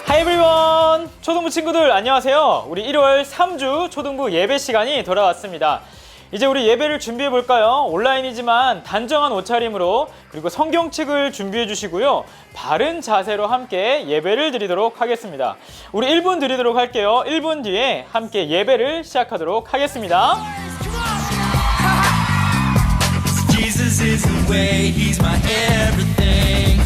Hi everyone! 초등부 친구들 안녕하세요. 우리 1월 3주 초등부 예배 시간이 돌아왔습니다. 이제 우리 예배를 준비해 볼까요? 온라인이지만 단정한 옷차림으로 그리고 성경책을 준비해 주시고요. 바른 자세로 함께 예배를 드리도록 하겠습니다. 우리 1분 드리도록 할게요. 1분 뒤에 함께 예배를 시작하도록 하겠습니다. Jesus is the way, he's my everything.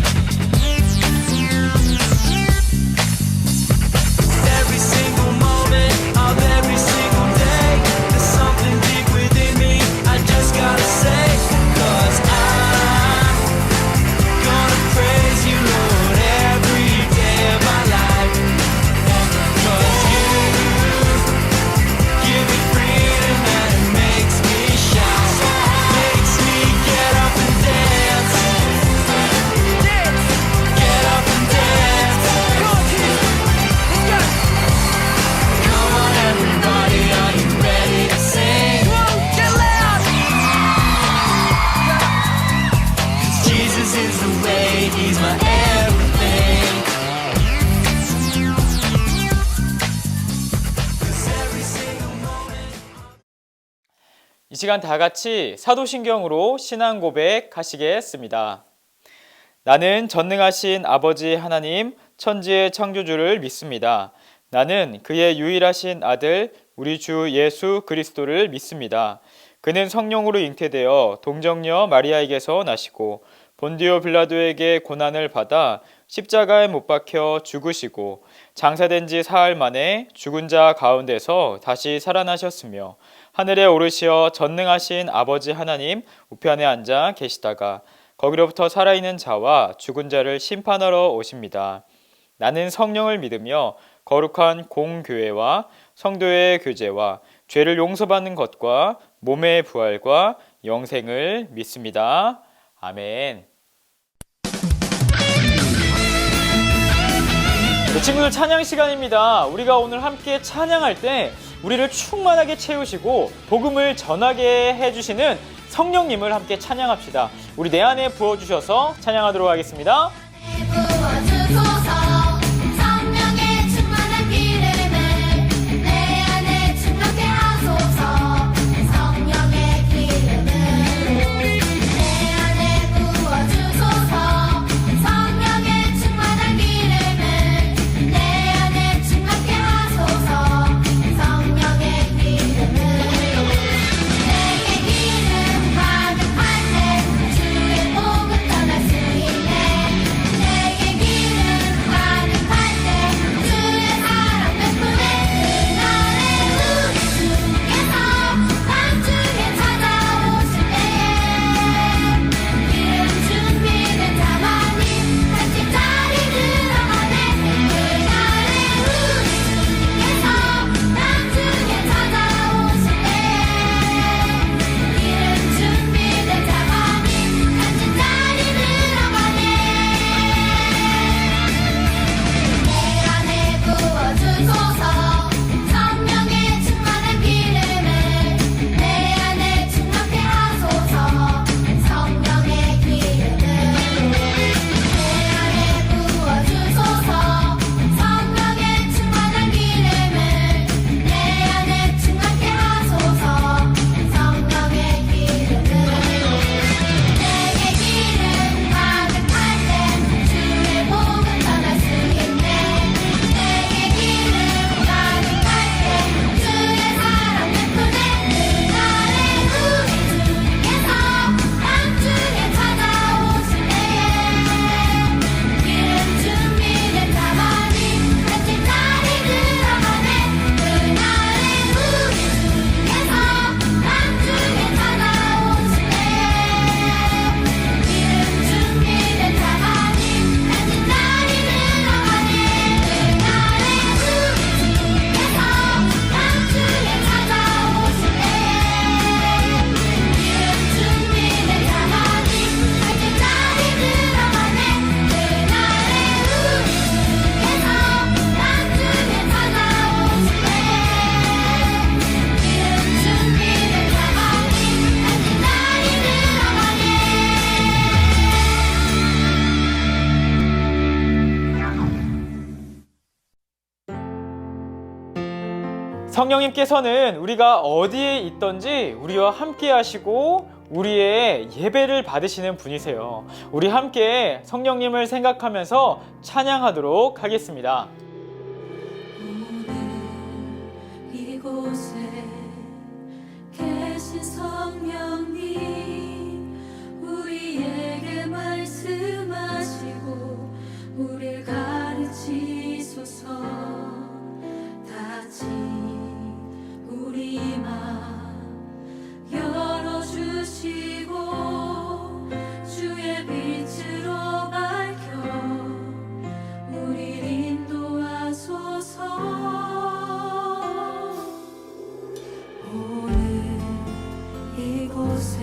Every single moment of every single day, there's something deep within me, I just gotta say, 'cause I'm gonna praise you, Lord, every day of my life. 'Cause you give me freedom and it makes me shout, makes me get up and dance, get up and dance. Come on everybody, are you ready to sing? Get loud! 'Cause Jesus is the way, he's my everything. 'Cause every single moment. 이 시간 다 같이 사도신경으로 신앙 고백하시겠습니다. 나는 전능하신 아버지 하나님, 천지의 창조주를 믿습니다. 나는 그의 유일하신 아들, 우리 주 예수 그리스도를 믿습니다. 그는 성령으로 잉태되어 동정녀 마리아에게서 나시고 본디오 빌라도에게 고난을 받아 십자가에 못 박혀 죽으시고 장사된 지 사흘 만에 죽은 자 가운데서 다시 살아나셨으며 하늘에 오르시어 전능하신 아버지 하나님 우편에 앉아 계시다가 거기로부터 살아있는 자와 죽은 자를 심판하러 오십니다. 나는 성령을 믿으며 거룩한 공교회와 성도의 교제와 죄를 용서받는 것과 몸의 부활과 영생을 믿습니다. 아멘. 네, 친구들 찬양 시간입니다. 우리가 오늘 함께 찬양할 때 우리를 충만하게 채우시고 복음을 전하게 해주시는 성령님을 함께 찬양합시다. 우리 내 안에 부어주셔서 찬양하도록 하겠습니다. 부어주소서 성령의 충만한 기름을 내 안에 충만케 하소서 성령의 기름을 내 안에 부어주소서 성령의 충만한 기름을 내 안에 충만케 하소서 성령의 기름을 내게 기름 가득할 때 주의 복음 전할 수 있네 성령님께서는 우리가 어디에 있든지 우리와 함께 하시고 우리의 예배를 받으시는 분이세요. 우리 함께 성령님을 생각하면서 찬양하도록 하겠습니다. 오늘 이곳에 계신 성령님 우리에게 말씀하시고 우리를 가르치소서. 다진 우리 맘 열어주시고 주의 빛으로 밝혀 우리를 인도하소서. 오늘 이곳에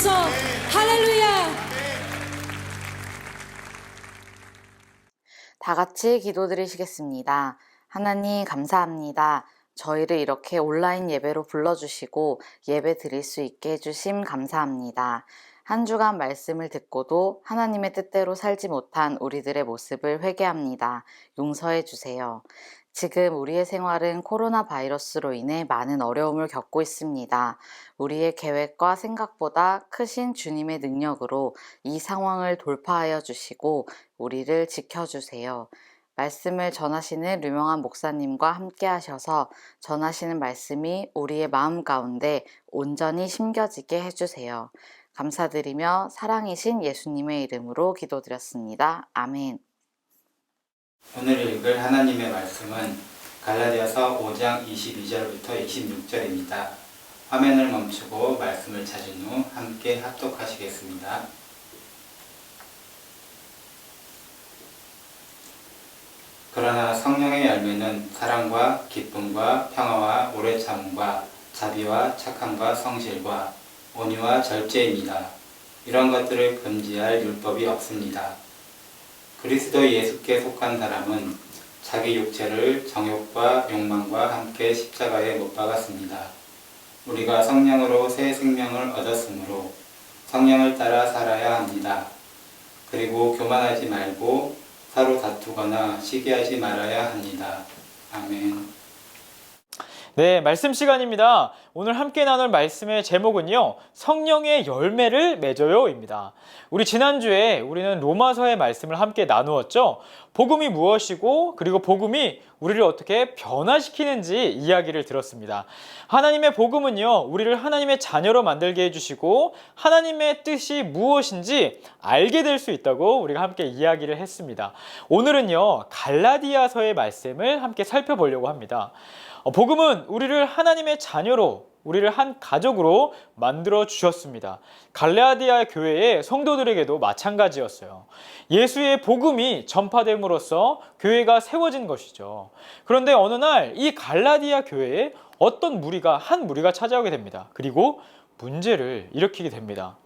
주옵소서. 할렐루야. 다 같이 기도드리시겠습니다. 하나님 감사합니다. 저희를 이렇게 온라인 예배로 불러주시고 예배 드릴 수 있게 해주심 감사합니다. 한 주간 말씀을 듣고도 하나님의 뜻대로 살지 못한 우리들의 모습을 회개합니다. 용서해 주세요. 지금 우리의 생활은 코로나 바이러스로 인해 많은 어려움을 겪고 있습니다. 우리의 계획과 생각보다 크신 주님의 능력으로 이 상황을 돌파하여 주시고 우리를 지켜주세요. 말씀을 전하시는 유명한 목사님과 함께 하셔서 전하시는 말씀이 우리의 마음 가운데 온전히 심겨지게 해주세요. 감사드리며 사랑이신 예수님의 이름으로 기도드렸습니다. 아멘. 오늘 읽을 하나님의 말씀은 갈라디아서 5장 22절부터 26절입니다. 화면을 멈추고 말씀을 찾은 후 함께 합독하시겠습니다. 그러나 성령의 열매는 사랑과 기쁨과 평화와 오래 참음과 자비와 착함과 성실과 온유와 절제입니다. 이런 것들을 금지할 율법이 없습니다. 그리스도 예수께 속한 사람은 자기 육체를 정욕과 욕망과 함께 십자가에 못 박았습니다. 우리가 성령으로 새 생명을 얻었으므로 성령을 따라 살아야 합니다. 그리고 교만하지 말고 서로 다투거나 시기하지 말아야 합니다. 아멘. 네, 말씀 시간입니다. 오늘 함께 나눌 말씀의 제목은요, 성령의 열매를 맺어요입니다. 우리 지난주에 우리는 로마서의 말씀을 함께 나누었죠. 복음이 무엇이고 그리고 복음이 우리를 어떻게 변화시키는지 이야기를 들었습니다. 하나님의 복음은요, 우리를 하나님의 자녀로 만들게 해주시고 하나님의 뜻이 무엇인지 알게 될 수 있다고 우리가 함께 이야기를 했습니다. 오늘은요, 갈라디아서의 말씀을 함께 살펴보려고 합니다. 복음은 우리를 하나님의 자녀로, 우리를 한 가족으로 만들어 주셨습니다. 갈라디아 교회의 성도들에게도 마찬가지였어요. 예수의 복음이 전파됨으로써 교회가 세워진 것이죠. 그런데 어느 날 이 갈라디아 교회에 어떤 무리가, 한 무리가 찾아오게 됩니다. 그리고 문제를 일으키게 됩니다.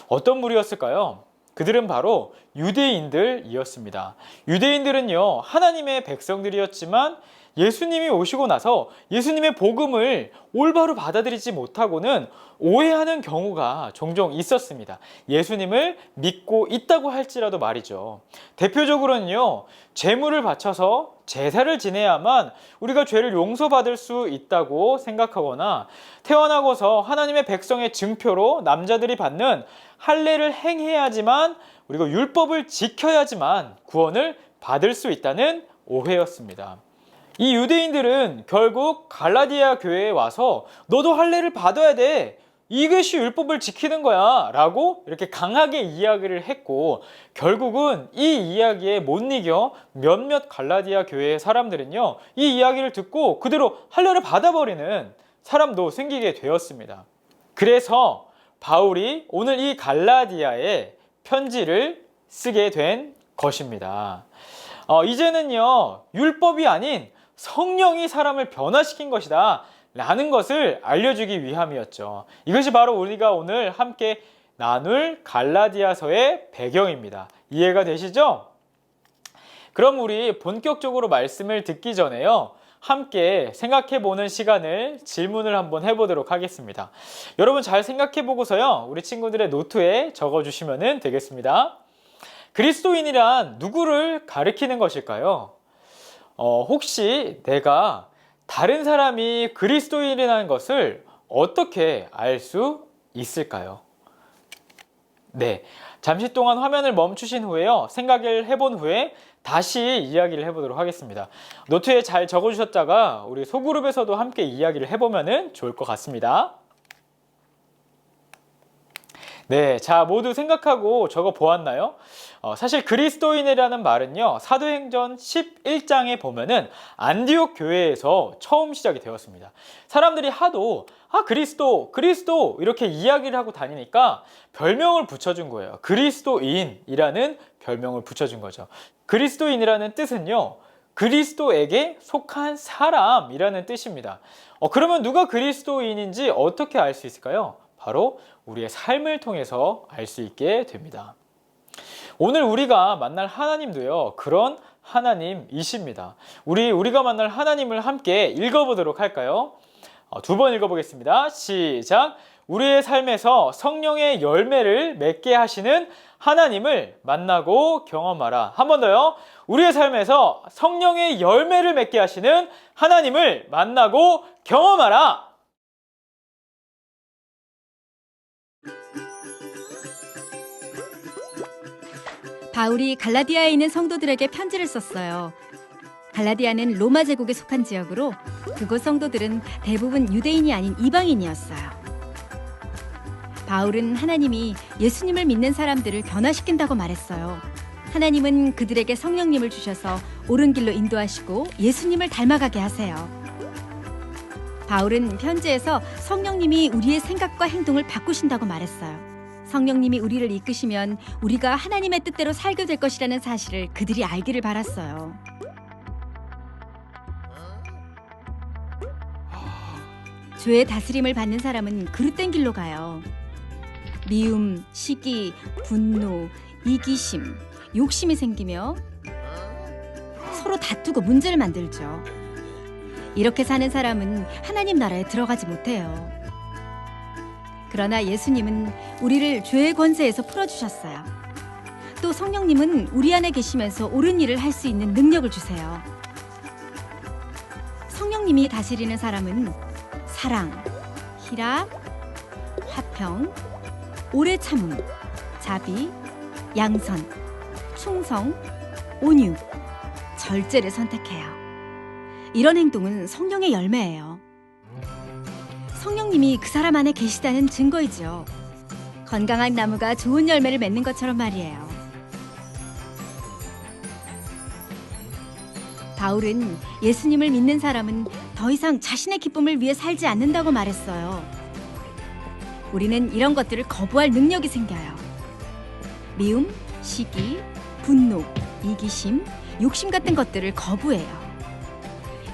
어떤 무리였을까요? 그들은 바로 유대인들이었습니다. 유대인들은요, 하나님의 백성들이었지만 예수님이 오시고 나서 예수님의 복음을 올바로 받아들이지 못하고는 오해하는 경우가 종종 있었습니다. 예수님을 믿고 있다고 할지라도 말이죠. 대표적으로는요, 제물을 바쳐서 제사를 지내야만 우리가 죄를 용서받을 수 있다고 생각하거나 태어나고서 하나님의 백성의 증표로 남자들이 받는 할례를 행해야지만, 그리고 율법을 지켜야지만 구원을 받을 수 있다는 오해였습니다. 이 유대인들은 결국 갈라디아 교회에 와서 너도 할례를 받아야 돼, 이것이 율법을 지키는 거야 라고 이렇게 강하게 이야기를 했고, 결국은 이 이야기에 못 이겨 몇몇 갈라디아 교회의 사람들은요, 이 이야기를 듣고 그대로 할례를 받아버리는 사람도 생기게 되었습니다. 그래서 바울이 오늘 이 갈라디아에 편지를 쓰게 된 것입니다. 이제는요, 율법이 아닌 성령이 사람을 변화시킨 것이다 라는 것을 알려주기 위함이었죠. 이것이 바로 우리가 오늘 함께 나눌 갈라디아서의 배경입니다. 이해가 되시죠? 그럼 우리 본격적으로 말씀을 듣기 전에요, 함께 생각해보는 시간을, 질문을 한번 해보도록 하겠습니다. 여러분 잘 생각해보고서요, 우리 친구들의 노트에 적어주시면 되겠습니다. 그리스도인이란 누구를 가리키는 것일까요? 혹시 내가 다른 사람이 그리스도인이라는 것을 어떻게 알 수 있을까요? 네, 잠시 동안 화면을 멈추신 후에요, 생각을 해본 후에 다시 이야기를 해보도록 하겠습니다. 노트에 잘 적어주셨다가 우리 소그룹에서도 함께 이야기를 해보면 좋을 것 같습니다. 네, 자, 모두 생각하고 적어 보았나요? 사실 그리스도인이라는 말은요, 사도행전 11장에 보면은 안디옥 교회에서 처음 시작이 되었습니다. 사람들이 하도 그리스도 이렇게 이야기를 하고 다니니까 별명을 붙여준 거예요. 그리스도인이라는 별명을 붙여준 거죠. 그리스도인이라는 뜻은요, 그리스도에게 속한 사람이라는 뜻입니다. 그러면 누가 그리스도인인지 어떻게 알 수 있을까요? 바로 우리의 삶을 통해서 알 수 있게 됩니다. 오늘 우리가 만날 하나님도요, 그런 하나님이십니다. 우리가 만날 하나님을 함께 읽어보도록 할까요? 두 번 읽어보겠습니다. 시작! 우리의 삶에서 성령의 열매를 맺게 하시는 하나님을 만나고 경험하라. 한 번 더요. 우리의 삶에서 성령의 열매를 맺게 하시는 하나님을 만나고 경험하라. 바울이 갈라디아에 있는 성도들에게 편지를 썼어요. 갈라디아는 로마 제국에 속한 지역으로 그곳 성도들은 대부분 유대인이 아닌 이방인이었어요. 바울은 하나님이 예수님을 믿는 사람들을 변화시킨다고 말했어요. 하나님은 그들에게 성령님을 주셔서 옳은 길로 인도하시고 예수님을 닮아가게 하세요. 바울은 편지에서 성령님이 우리의 생각과 행동을 바꾸신다고 말했어요. 성령님이 우리를 이끄시면 우리가 하나님의 뜻대로 살게 될 것이라는 사실을 그들이 알기를 바랐어요. 죄의 다스림을 받는 사람은 그릇된 길로 가요. 미움, 시기, 분노, 이기심, 욕심이 생기며 서로 다투고 문제를 만들죠. 이렇게 사는 사람은 하나님 나라에 들어가지 못해요. 그러나 예수님은 우리를 죄의 권세에서 풀어주셨어요. 또 성령님은 우리 안에 계시면서 옳은 일을 할 수 있는 능력을 주세요. 성령님이 다스리는 사람은 사랑, 희락, 화평, 오래 참음, 자비, 양선, 충성, 온유, 절제를 선택해요. 이런 행동은 성령의 열매예요. 성령님이 그 사람 안에 계시다는 증거이죠. 건강한 나무가 좋은 열매를 맺는 것처럼 말이에요. 바울은 예수님을 믿는 사람은 더 이상 자신의 기쁨을 위해 살지 않는다고 말했어요. 우리는 이런 것들을 거부할 능력이 생겨요. 미움, 시기, 분노, 이기심, 욕심 같은 것들을 거부해요.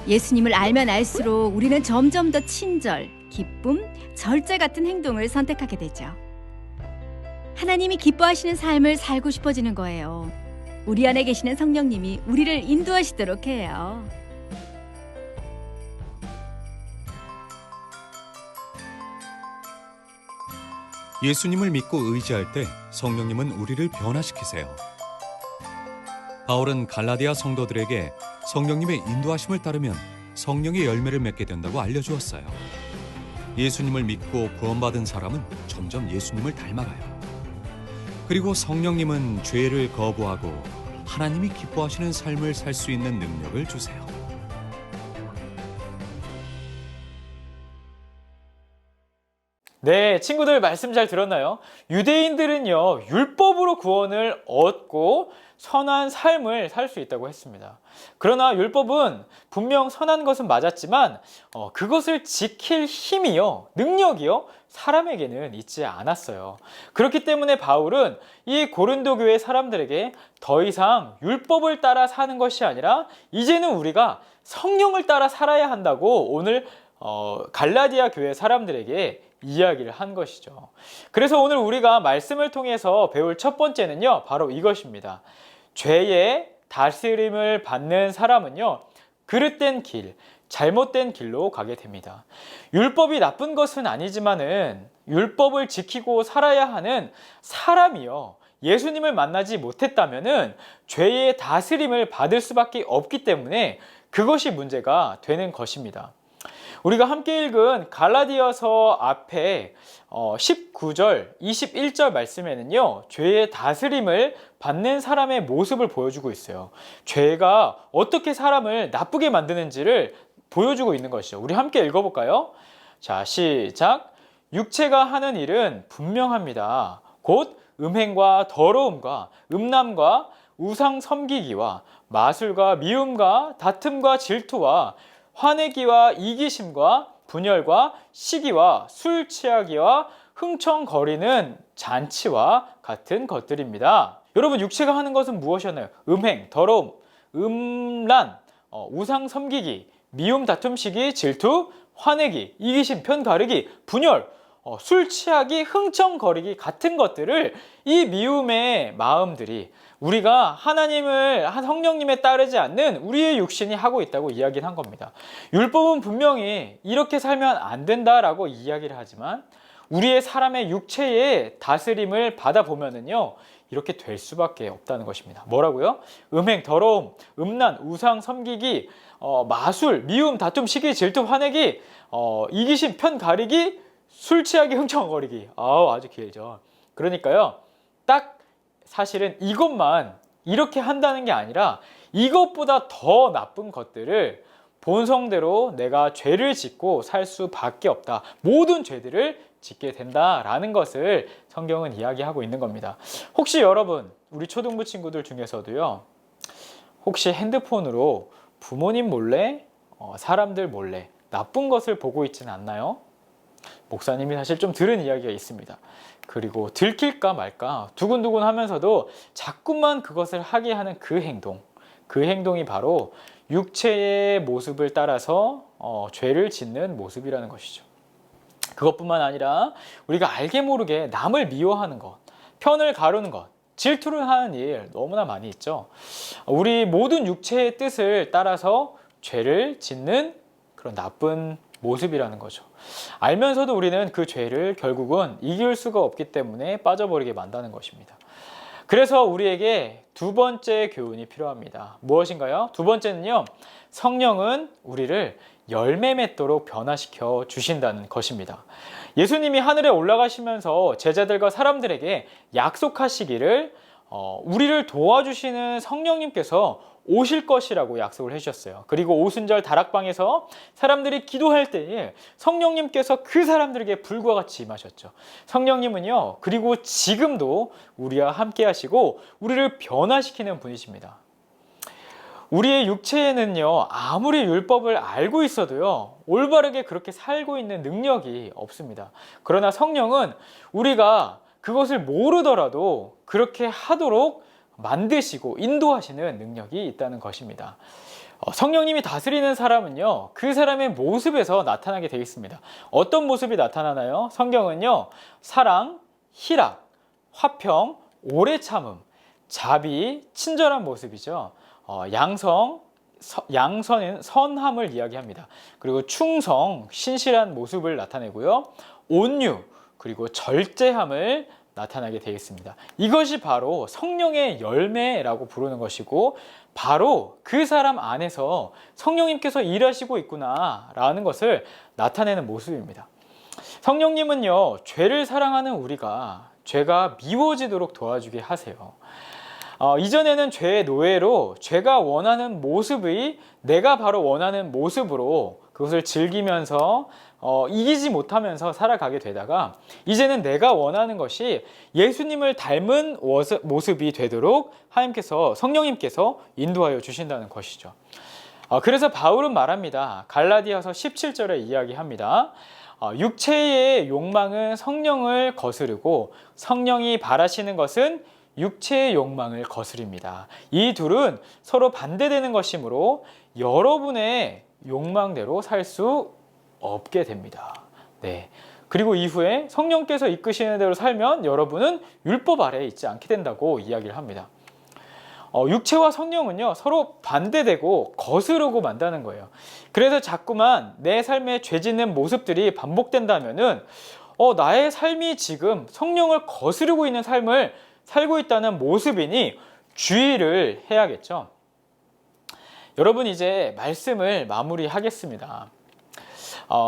예수님을 알면 알수록 우리는 점점 더 친절, 기쁨, 절제 같은 행동을 선택하게 되죠. 하나님이 기뻐하시는 삶을 살고 싶어지는 거예요. 우리 안에 계시는 성령님이 우리를 인도하시도록 해요. 예수님을 믿고 의지할 때 성령님은 우리를 변화시키세요. 바울은 갈라디아 성도들에게 성령님의 인도하심을 따르면 성령의 열매를 맺게 된다고 알려주었어요. 예수님을 믿고 구원받은 사람은 점점 예수님을 닮아가요. 그리고 성령님은 죄를 거부하고 하나님이 기뻐하시는 삶을 살 수 있는 능력을 주세요. 네, 친구들 말씀 잘 들었나요? 유대인들은요, 율법으로 구원을 얻고 선한 삶을 살 수 있다고 했습니다. 그러나 율법은 분명 선한 것은 맞았지만 그것을 지킬 힘이요, 능력이요, 사람에게는 있지 않았어요. 그렇기 때문에 바울은 이 고린도 교회 사람들에게 더 이상 율법을 따라 사는 것이 아니라 이제는 우리가 성령을 따라 살아야 한다고 오늘 갈라디아 교회 사람들에게 이야기를 한 것이죠. 그래서 오늘 우리가 말씀을 통해서 배울 첫 번째는요, 바로 이것입니다. 죄의 다스림을 받는 사람은요, 그릇된 길, 잘못된 길로 가게 됩니다. 율법이 나쁜 것은 아니지만은 율법을 지키고 살아야 하는 사람이요, 예수님을 만나지 못했다면은 죄의 다스림을 받을 수밖에 없기 때문에 그것이 문제가 되는 것입니다. 우리가 함께 읽은 갈라디아서 앞에 19절, 21절 말씀에는요, 죄의 다스림을 받는 사람의 모습을 보여주고 있어요. 죄가 어떻게 사람을 나쁘게 만드는지를 보여주고 있는 것이죠. 우리 함께 읽어볼까요? 자, 시작. 육체가 하는 일은 분명합니다. 곧 음행과 더러움과 음란과 우상 섬기기와 마술과 미움과 다툼과 질투와 화내기와 이기심과 분열과 시기와 술 취하기와 흥청거리는 잔치와 같은 것들입니다. 여러분, 육체가 하는 것은 무엇이었나요? 음행, 더러움, 음란, 우상 섬기기, 미움, 다툼, 시기, 질투, 화내기, 이기심, 편 가르기, 분열. 술 취하기, 흥청거리기 같은 것들을 이 미움의 마음들이 우리가 하나님을 성령님에 따르지 않는 우리의 육신이 하고 있다고 이야기를 한 겁니다. 율법은 분명히 이렇게 살면 안 된다라고 이야기를 하지만 우리의 사람의 육체의 다스림을 받아보면은요 이렇게 될 수밖에 없다는 것입니다. 뭐라고요? 음행, 더러움, 음란, 우상 섬기기, 마술, 미움, 다툼, 시기, 질투, 화내기, 이기심, 편 가리기, 술 취하기, 흥청거리기. 아주 길죠. 그러니까요 딱 사실은 이것만 이렇게 한다는 게 아니라 이것보다 더 나쁜 것들을 본성대로 내가 죄를 짓고 살 수밖에 없다. 모든 죄들을 짓게 된다라는 것을 성경은 이야기하고 있는 겁니다. 혹시 여러분, 우리 초등부 친구들 중에서도요, 혹시 핸드폰으로 부모님 몰래, 사람들 몰래 나쁜 것을 보고 있지는 않나요? 목사님이 사실 좀 들은 이야기가 있습니다. 그리고 들킬까 말까 두근두근 하면서도 자꾸만 그것을 하게 하는 그 행동이 바로 육체의 모습을 따라서 죄를 짓는 모습이라는 것이죠. 그것뿐만 아니라 우리가 알게 모르게 남을 미워하는 것, 편을 가르는 것, 질투를 하는 일 너무나 많이 있죠. 우리 모든 육체의 뜻을 따라서 죄를 짓는 그런 나쁜 모습이라는 거죠. 알면서도 우리는 그 죄를 결국은 이길 수가 없기 때문에 빠져버리게 만드는 것입니다. 그래서 우리에게 두 번째 교훈이 필요합니다. 무엇인가요? 두 번째는요, 성령은 우리를 열매 맺도록 변화시켜 주신다는 것입니다. 예수님이 하늘에 올라가시면서 제자들과 사람들에게 약속하시기를 우리를 도와주시는 성령님께서 오실 것이라고 약속을 해주셨어요. 그리고 오순절 다락방에서 사람들이 기도할 때에 성령님께서 그 사람들에게 불과 같이 임하셨죠. 성령님은요, 그리고 지금도 우리와 함께 하시고 우리를 변화시키는 분이십니다. 우리의 육체에는요, 아무리 율법을 알고 있어도요, 올바르게 그렇게 살고 있는 능력이 없습니다. 그러나 성령은 우리가 그것을 모르더라도 그렇게 하도록 만드시고 인도하시는 능력이 있다는 것입니다. 성령님이 다스리는 사람은요, 그 사람의 모습에서 나타나게 되어 있습니다. 어떤 모습이 나타나나요? 성경은요, 사랑, 희락, 화평, 오래 참음, 자비, 친절한 모습이죠. 양선은 선함을 이야기합니다. 그리고 충성, 신실한 모습을 나타내고요. 온유, 그리고 절제함을 나타나게 되어 있습니다. 이것이 바로 성령의 열매라고 부르는 것이고, 바로 그 사람 안에서 성령님께서 일하시고 있구나라는 것을 나타내는 모습입니다. 성령님은요, 죄를 사랑하는 우리가 죄가 미워지도록 도와주게 하세요. 이전에는 죄의 노예로 죄가 원하는 모습이 내가 바로 원하는 모습으로 그것을 즐기면서 이기지 못하면서 살아가게 되다가, 이제는 내가 원하는 것이 예수님을 닮은 모습이 되도록 성령님께서 인도하여 주신다는 것이죠. 그래서 바울은 말합니다. 갈라디아서 17절에 이야기합니다. 육체의 욕망은 성령을 거스르고 성령이 바라시는 것은 육체의 욕망을 거스립니다. 이 둘은 서로 반대되는 것이므로 여러분의 욕망대로 살 수 없게 됩니다. 네. 그리고 이후에 성령께서 이끄시는 대로 살면 여러분은 율법 아래에 있지 않게 된다고 이야기를 합니다. 육체와 성령은요, 서로 반대되고 거스르고 만다는 거예요. 그래서 자꾸만 내 삶에 죄 짓는 모습들이 반복된다면은 나의 삶이 지금 성령을 거스르고 있는 삶을 살고 있다는 모습이니 주의를 해야겠죠. 여러분, 이제 말씀을 마무리하겠습니다.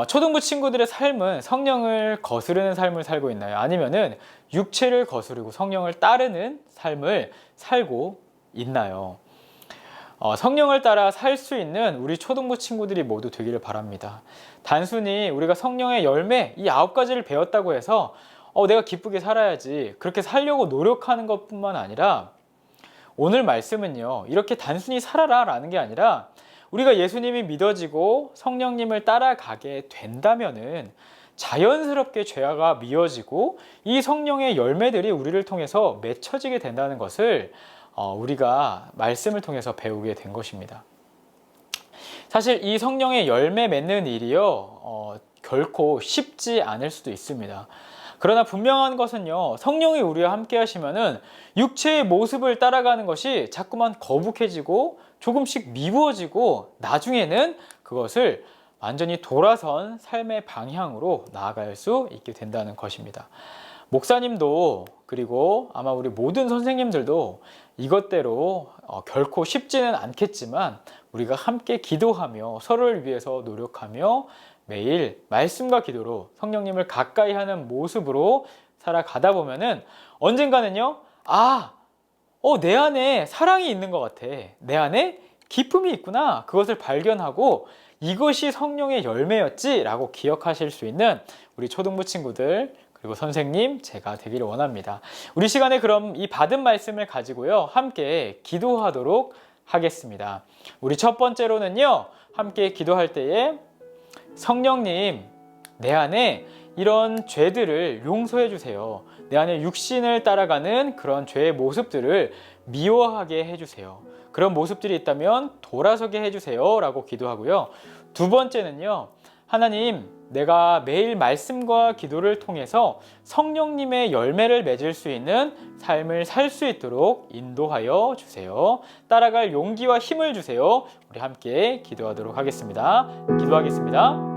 초등부 친구들의 삶은 성령을 거스르는 삶을 살고 있나요? 아니면은 육체를 거스르고 성령을 따르는 삶을 살고 있나요? 성령을 따라 살 수 있는 우리 초등부 친구들이 모두 되기를 바랍니다. 단순히 우리가 성령의 열매 이 9가지를 배웠다고 해서 내가 기쁘게 살아야지 그렇게 살려고 노력하는 것뿐만 아니라, 오늘 말씀은요, 이렇게 단순히 살아라 라는 게 아니라 우리가 예수님이 믿어지고 성령님을 따라가게 된다면은 자연스럽게 죄가 미워지고 이 성령의 열매들이 우리를 통해서 맺혀지게 된다는 것을 우리가 말씀을 통해서 배우게 된 것입니다. 사실 이 성령의 열매 맺는 일이요, 결코 쉽지 않을 수도 있습니다. 그러나 분명한 것은요, 성령이 우리와 함께 하시면은 육체의 모습을 따라가는 것이 자꾸만 거북해지고 조금씩 미워지고 나중에는 그것을 완전히 돌아선 삶의 방향으로 나아갈 수 있게 된다는 것입니다. 목사님도 그리고 아마 우리 모든 선생님들도 이것대로 결코 쉽지는 않겠지만 우리가 함께 기도하며 서로를 위해서 노력하며 매일 말씀과 기도로 성령님을 가까이 하는 모습으로 살아가다 보면은 언젠가는요, 내 안에 사랑이 있는 것 같아. 내 안에 기쁨이 있구나. 그것을 발견하고 이것이 성령의 열매였지 라고 기억하실 수 있는 우리 초등부 친구들 그리고 선생님 제가 되기를 원합니다. 우리 시간에 그럼 이 받은 말씀을 가지고요 함께 기도하도록 하겠습니다. 우리 첫 번째로는요, 함께 기도할 때에 성령님, 내 안에 이런 죄들을 용서해 주세요. 내 안에 육신을 따라가는 그런 죄의 모습들을 미워하게 해주세요. 그런 모습들이 있다면 돌아서게 해주세요 라고 기도하고요. 두 번째는요, 하나님, 내가 매일 말씀과 기도를 통해서 성령님의 열매를 맺을 수 있는 삶을 살 수 있도록 인도하여 주세요. 따라갈 용기와 힘을 주세요. 우리 함께 기도하도록 하겠습니다. 기도하겠습니다.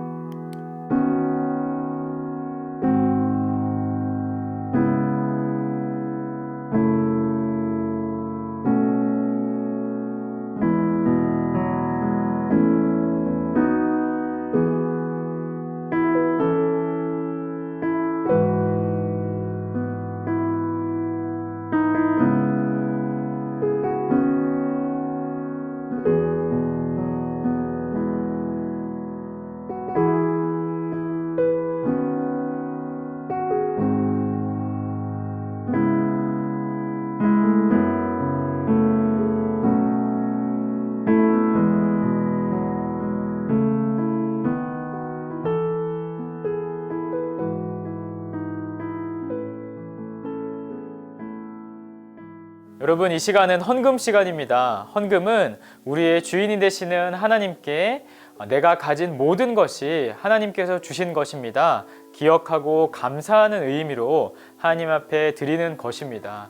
여러분, 이 시간은 헌금 시간입니다. 헌금은 우리의 주인이 되시는 하나님께 내가 가진 모든 것이 하나님께서 주신 것입니다. 기억하고 감사하는 의미로 하나님 앞에 드리는 것입니다.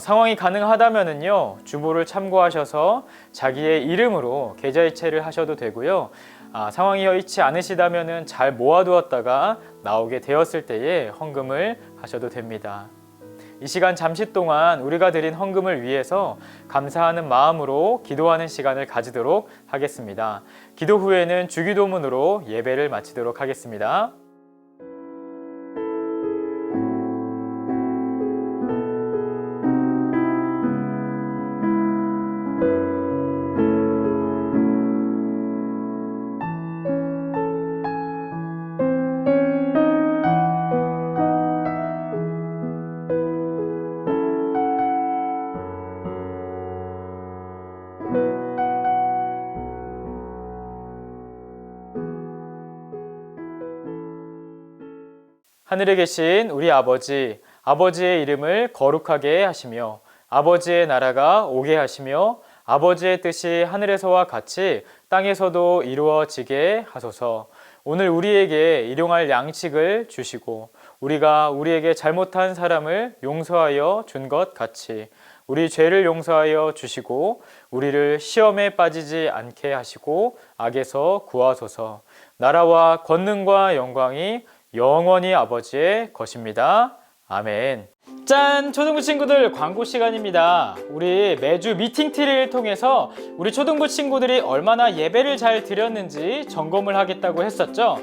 상황이 가능하다면은요, 주보를 참고하셔서 자기의 이름으로 계좌이체를 하셔도 되고요. 상황이 여의치 않으시다면은 잘 모아두었다가 나오게 되었을 때에 헌금을 하셔도 됩니다. 이 시간 잠시 동안 우리가 드린 헌금을 위해서 감사하는 마음으로 기도하는 시간을 가지도록 하겠습니다. 기도 후에는 주기도문으로 예배를 마치도록 하겠습니다. 하늘에 계신 우리 아버지, 아버지의 이름을 거룩하게 하시며 아버지의 나라가 오게 하시며 아버지의 뜻이 하늘에서와 같이 땅에서도 이루어지게 하소서. 오늘 우리에게 일용할 양식을 주시고 우리가 우리에게 잘못한 사람을 용서하여 준 것 같이 우리 죄를 용서하여 주시고 우리를 시험에 빠지지 않게 하시고 악에서 구하소서. 나라와 권능과 영광이 영원히 아버지의 것입니다. 아멘. 짠! 초등부 친구들, 광고 시간입니다. 우리 매주 미팅티를 통해서 우리 초등부 친구들이 얼마나 예배를 잘 드렸는지 점검을 하겠다고 했었죠.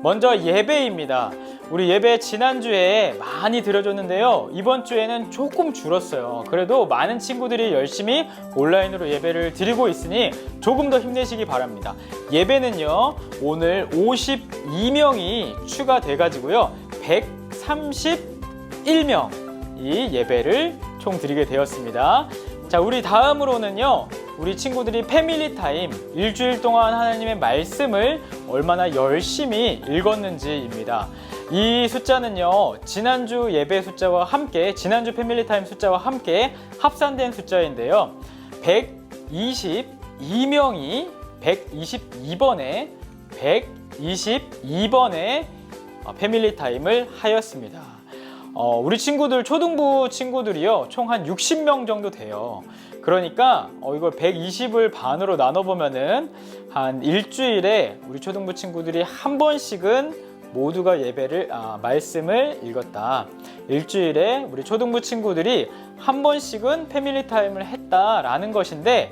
먼저 예배입니다. 우리 예배 지난주에 많이 드려줬는데요, 이번 주에는 조금 줄었어요. 그래도 많은 친구들이 열심히 온라인으로 예배를 드리고 있으니 조금 더 힘내시기 바랍니다. 예배는요, 오늘 52명이 추가돼 가지고요 131명이 예배를 총 드리게 되었습니다. 자, 우리 다음으로는요, 우리 친구들이 패밀리 타임, 일주일 동안 하나님의 말씀을 얼마나 열심히 읽었는지입니다. 이 숫자는요, 지난주 예배 숫자와 함께, 지난주 패밀리 타임 숫자와 함께 합산된 숫자인데요, 122명이 122번에 122번의 패밀리 타임을 하였습니다. 우리 친구들, 초등부 친구들이요, 총 한 60명 정도 돼요. 그러니까 이걸 120을 반으로 나눠보면은 한 일주일에 우리 초등부 친구들이 한 번씩은 모두가 말씀을 읽었다. 일주일에 우리 초등부 친구들이 한 번씩은 패밀리 타임을 했다라는 것인데,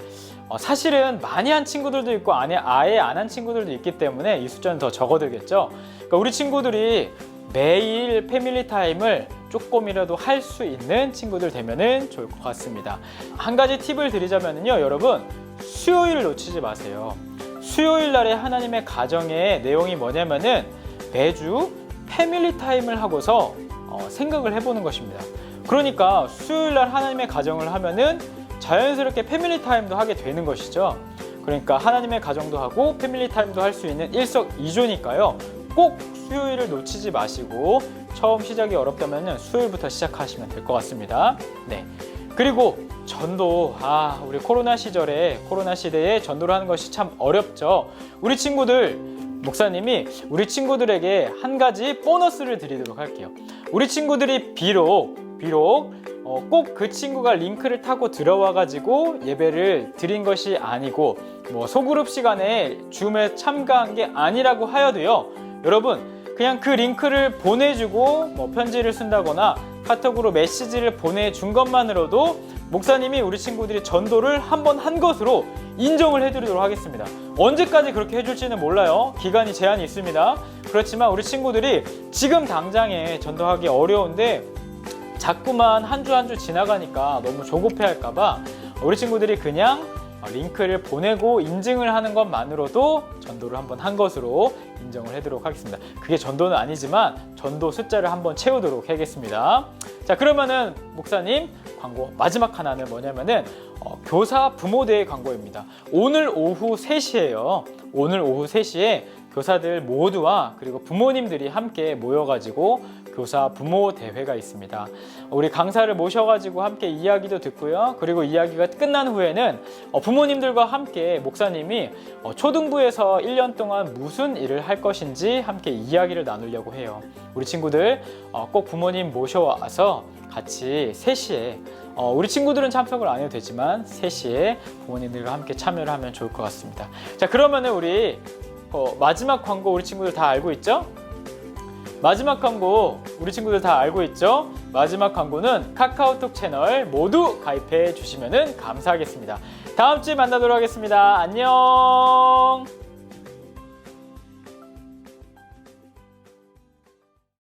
사실은 많이 한 친구들도 있고 아예 안 한 친구들도 있기 때문에 이 숫자는 더 적어들겠죠. 그러니까 우리 친구들이 매일 패밀리 타임을 조금이라도 할 수 있는 친구들 되면은 좋을 것 같습니다. 한 가지 팁을 드리자면요, 여러분, 수요일을 놓치지 마세요. 수요일 날에 하나님의 가정의 내용이 뭐냐면은 매주 패밀리 타임을 하고서 생각을 해보는 것입니다. 그러니까 수요일 날 하나님의 가정을 하면은 자연스럽게 패밀리 타임도 하게 되는 것이죠. 그러니까 하나님의 가정도 하고 패밀리 타임도 할 수 있는 일석이조니까요. 꼭 수요일을 놓치지 마시고 처음 시작이 어렵다면 수요일부터 시작하시면 될 것 같습니다. 네. 그리고 전도, 우리 코로나 시대에 전도를 하는 것이 참 어렵죠. 우리 친구들, 목사님이 우리 친구들에게 한 가지 보너스를 드리도록 할게요. 우리 친구들이 비록 꼭 그 친구가 링크를 타고 들어와 가지고 예배를 드린 것이 아니고 소그룹 시간에 줌에 참가한 게 아니라고 하여도요, 여러분, 그냥 그 링크를 보내주고 편지를 쓴다거나 카톡으로 메시지를 보내준 것만으로도 목사님이 우리 친구들이 전도를 한 번 한 것으로 인정을 해드리도록 하겠습니다. 언제까지 그렇게 해줄지는 몰라요. 기간이 제한이 있습니다. 그렇지만 우리 친구들이 지금 당장에 전도하기 어려운데 자꾸만 한 주 한 주 지나가니까 너무 조급해할까봐 우리 친구들이 그냥 링크를 보내고 인증을 하는 것만으로도 전도를 한번 한 것으로 인정을 해도록 하겠습니다. 그게 전도는 아니지만 전도 숫자를 한번 채우도록 하겠습니다. 자, 그러면은 목사님 광고 마지막 하나는 뭐냐면은 교사 부모대회 광고입니다. 오늘 오후 3시에요. 오늘 오후 3시에 교사들 모두와 그리고 부모님들이 함께 모여가지고 교사 부모 대회가 있습니다. 우리 강사를 모셔가지고 함께 이야기도 듣고요. 그리고 이야기가 끝난 후에는 부모님들과 함께 목사님이 초등부에서 1년 동안 무슨 일을 할 것인지 함께 이야기를 나누려고 해요. 우리 친구들 꼭 부모님 모셔와서 같이 3시에 우리 친구들은 참석을 안 해도 되지만 3시에 부모님들과 함께 참여를 하면 좋을 것 같습니다. 자, 그러면은 우리 마지막 광고 우리 친구들 다 알고 있죠? 마지막 광고 우리 친구들 다 알고 있죠? 마지막 광고는 카카오톡 채널 모두 가입해 주시면 감사하겠습니다. 다음 주에 만나도록 하겠습니다. 안녕.